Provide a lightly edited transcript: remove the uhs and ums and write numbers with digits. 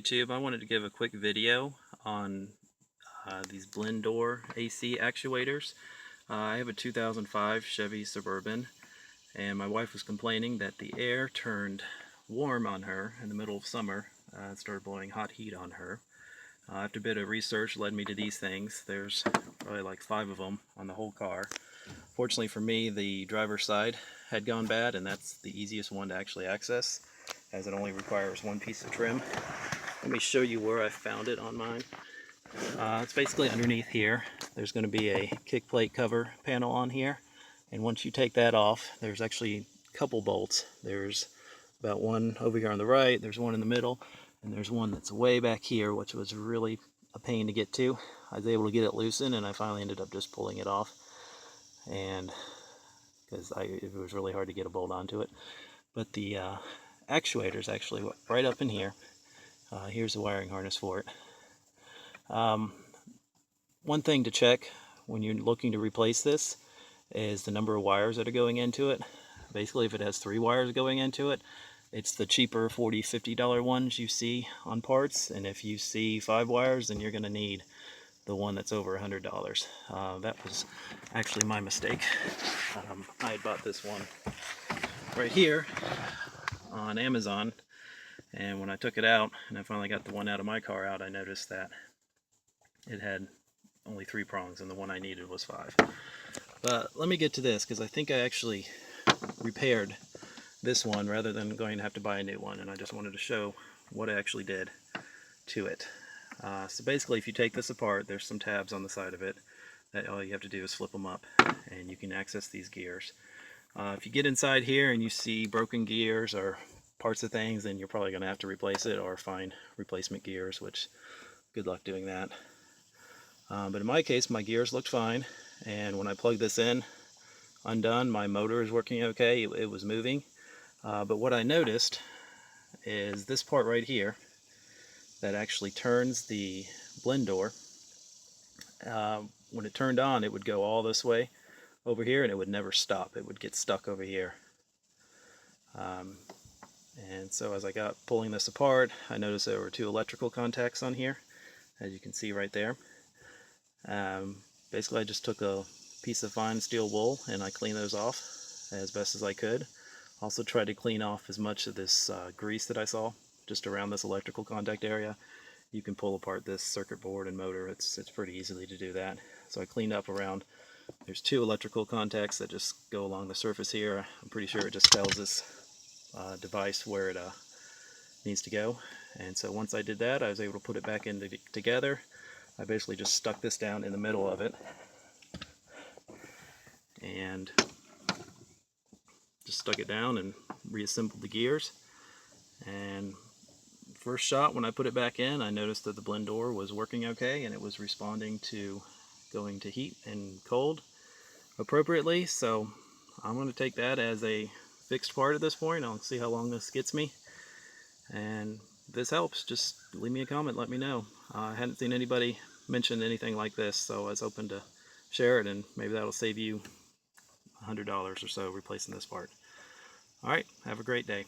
YouTube. I wanted to give a quick video on these blend door AC actuators. I have a 2005 Chevy Suburban, and my wife was complaining that the air turned warm on her in the middle of summer. It started blowing hot heat on her. After a bit of research led me to these things. There's probably like 5 of them on the whole car. Fortunately for me, the driver's side had gone bad, and that's the easiest one to actually access, as it only requires one piece of trim. Let me show you where I found it on mine. It's basically underneath here. There's going to be a kick plate cover panel on here, and once you take that off, there's actually a couple bolts. There's about one over here on the right, there's one in the middle, and there's one that's way back here, which was really a pain to get to. I was able to get it loosened, and I finally ended up just pulling it off, and because it was really hard to get a bolt onto it. But the actuators actually right up in here. Here's the wiring harness for it. One thing to check when you're looking to replace this is the number of wires that are going into it. Basically, if it has 3 wires going into it, it's the cheaper $40, $50 ones you see on parts, and if you see 5 wires, then you're going to need the one that's over $100. That was actually my mistake. I had bought this one right here on Amazon, and when I took it out and I finally got the one out of my car out, I noticed that it had only 3 prongs and the one I needed was 5. But let me get to this, because I think I actually repaired this one rather than going to have to buy a new one, and I just wanted to show what I actually did to it. So basically, if you take this apart, there's some tabs on the side of it that all you have to do is flip them up and you can access these gears. If you get inside here and you see broken gears or parts of things, then you're probably going to have to replace it or find replacement gears, which good luck doing that. But in my case, my gears looked fine, and when I plugged this in undone, my motor is working okay. It was moving. But what I noticed is this part right here that actually turns the blend door. When it turned on, it would go all this way over here and it would never stop. It would get stuck over here. And so as I got pulling this apart, I noticed there were 2 electrical contacts on here, as you can see right there. Basically, I just took a piece of fine steel wool and I cleaned those off as best as I could. Also tried to clean off as much of this grease that I saw just around this electrical contact area. You can pull apart this circuit board and motor. It's pretty easily to do that. So I cleaned up around. There's 2 electrical contacts that just go along the surface here. I'm pretty sure it just tells this device where it needs to go. And so once I did that, I was able to put it back in together. I basically just stuck this down in the middle of it and just stuck it down and reassembled the gears. And first shot, when I put it back in, I noticed that the blend door was working okay and it was responding to going to heat and cold appropriately. So I'm going to take that as a fixed part at this point. I'll see how long this gets me, and if this helps, just leave me a comment, let me know. I hadn't seen anybody mention anything like this, so I was hoping to share it, and maybe that'll save you $100 or so replacing this part. Alright, have a great day.